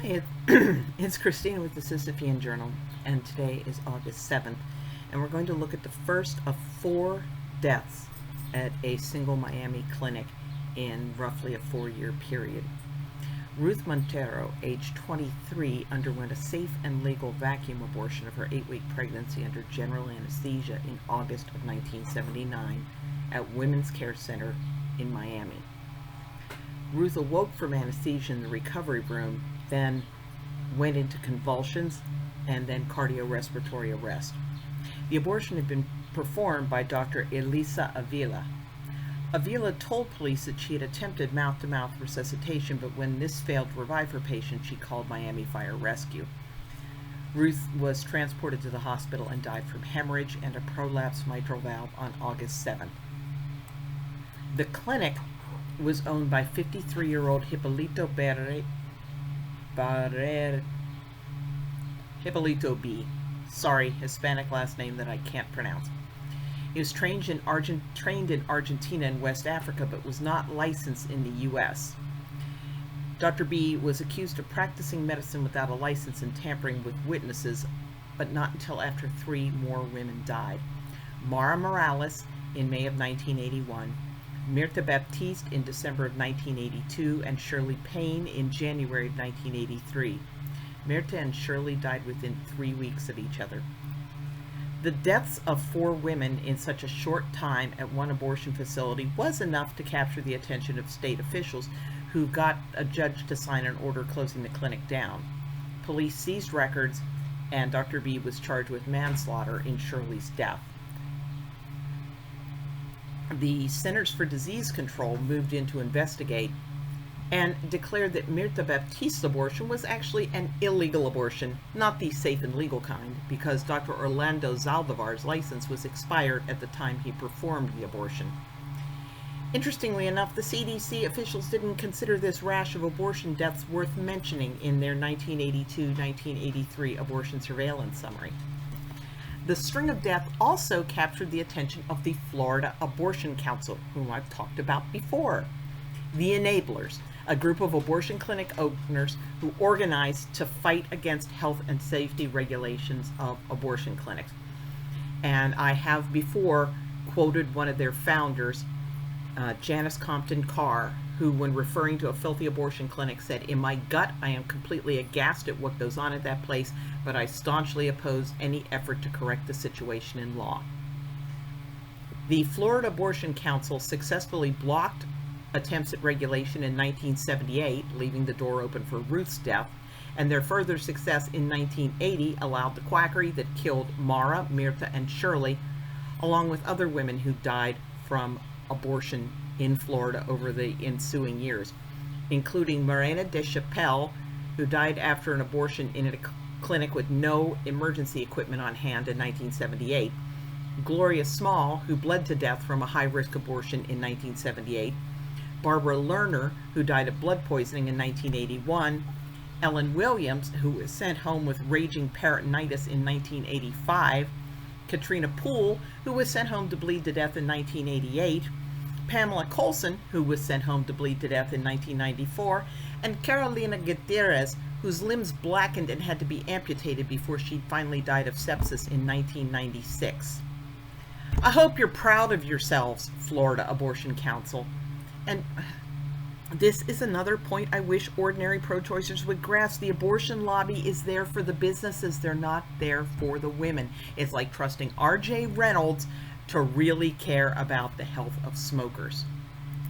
Hey, it's Christina with the Sisyphean Journal, and today is August 7th, and we're going to look at the first of 4 deaths at a single Miami clinic in roughly a 4-year period. Ruth Montero, age 23, underwent a safe and legal vacuum abortion of her 8-week pregnancy under general anesthesia in August of 1979 at Women's Care Center in Miami. Ruth awoke from anesthesia in the recovery room, then went into convulsions, and then cardiorespiratory arrest. The abortion had been performed by Dr. Elisa Avila. Avila told police that she had attempted mouth-to-mouth resuscitation, but when this failed to revive her patient, she called Miami Fire Rescue. Ruth was transported to the hospital and died from hemorrhage and a prolapsed mitral valve on August 7th. The clinic was owned by 53-year-old Hipólito B. Sorry, Hispanic last name that I can't pronounce. He was trained in Argentina and West Africa, but was not licensed in the U.S. Dr. B was accused of practicing medicine without a license and tampering with witnesses, but not until after 3 more women died. Mara Morales in May of 1981, Mirta Baptiste in December of 1982, and Shirley Payne in January of 1983. Mirta and Shirley died within 3 weeks of each other. The deaths of 4 women in such a short time at one abortion facility was enough to capture the attention of state officials, who got a judge to sign an order closing the clinic down. Police seized records, and Dr. B was charged with manslaughter in Shirley's death. The Centers for Disease Control moved in to investigate and declared that Mirta Baptiste's abortion was actually an illegal abortion, not the safe and legal kind, because Dr. Orlando Zaldivar's license was expired at the time he performed the abortion. Interestingly enough, the CDC officials didn't consider this rash of abortion deaths worth mentioning in their 1982-1983 abortion surveillance summary. The string of death also captured the attention of the Florida Abortion Council, whom I've talked about before. The Enablers, a group of abortion clinic owners who organized to fight against health and safety regulations of abortion clinics. And I have before quoted one of their founders, Janice Compton Carr, who, when referring to a filthy abortion clinic, said, "In my gut, I am completely aghast at what goes on at that place, but I staunchly oppose any effort to correct the situation in law." The Florida Abortion Council successfully blocked attempts at regulation in 1978, leaving the door open for Ruth's death, and their further success in 1980 allowed the quackery that killed Mara, Mirta, and Shirley, along with other women who died from abortion in Florida over the ensuing years, including Morena de Chapelle, who died after an abortion in a clinic with no emergency equipment on hand in 1978, Gloria Small, who bled to death from a high-risk abortion in 1978, Barbara Lerner, who died of blood poisoning in 1981, Ellen Williams, who was sent home with raging peritonitis in 1985, Katrina Poole, who was sent home to bleed to death in 1988, Pamela Colson, who was sent home to bleed to death in 1994, and Carolina Gutierrez, whose limbs blackened and had to be amputated before she finally died of sepsis in 1996. I hope you're proud of yourselves, Florida Abortion Council. And this is another point I wish ordinary pro-choicers would grasp. The abortion lobby is there for the businesses. They're not there for the women. It's like trusting R.J. Reynolds to really care about the health of smokers.